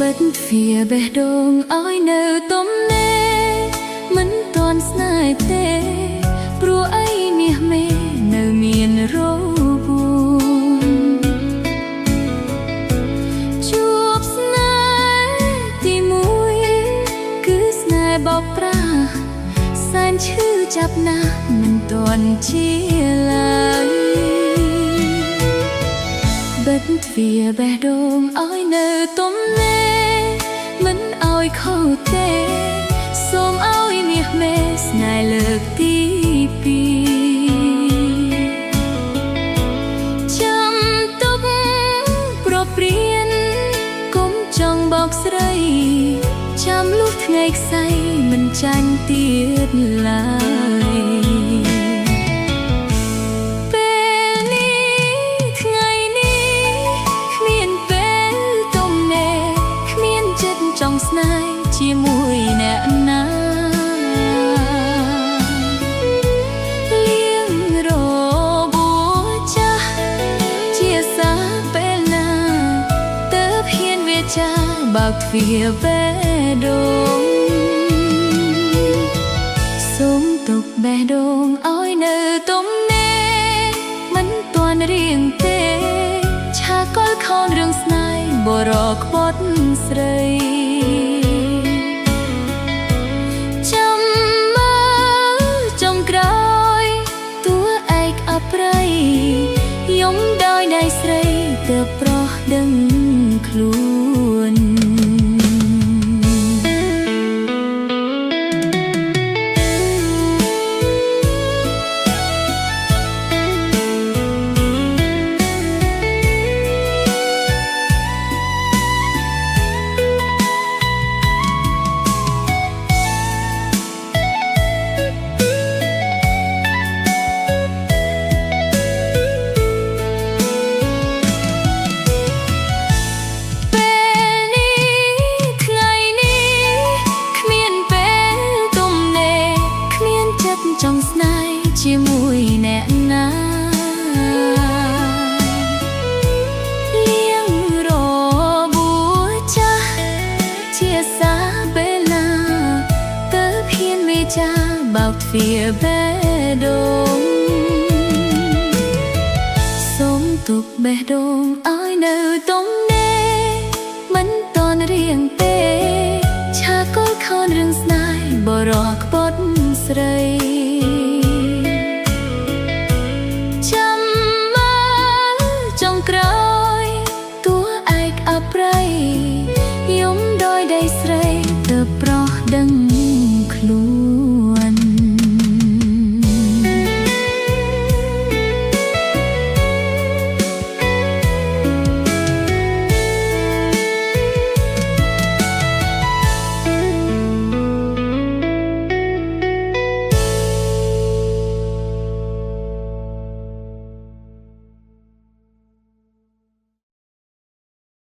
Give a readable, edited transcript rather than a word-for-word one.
បិទទ្វារបេះដូងឲ្យនៅទំនេរមិនទាន់ស្នេហ៍ទេព្រោះអីមាសមេនៅមានរវល់ជួបស្នេហ៍ទីមួយគឺស្នេហ៍បោកប្រាស់សែនឈឺចាប់ណាស់មិនទាន់ជាឡើយបិទទ្វារបេះដូងឲ្យនៅទំនេរមិនឲ្យខុសទេសូមឲ្យមាសមេស្នេហ៍លើកទីពីរចាំទុកប្រព្រានកុំចង់បោកស្រីចាំលុះថ្ងៃខ្សែមិនចាញ់ទៀតឡើយចង់ស្នេហ៍ជាមួយអ្នកណាលៀងរបួសចាស់ជាសាពេលណាទើបហ៊ានវាចាបើកទ្វារបេះដូងសូមទុកបេះដូងឲ្យនៅទំនេរមិនទាន់រៀងទេឆាកលខនរឿងស្នេហ៍បរោក្បត់ស្រីយំដោយដៃស្រីទើបប្រុសដឹងខ្លួនចង់ស្នេហ៍ជាមួយអ្នកណាលៀងរបួសចាស់ជាសាពេលណាទើបហ៊ានវាចាបើកទ្វារបេះដូងសូមទុកបេះដូងឲ្យនៅទំនេរមិនទាន់រៀងទេឆាកលខនរឿងស្នេហ៍បរោះក្បត់ស្រី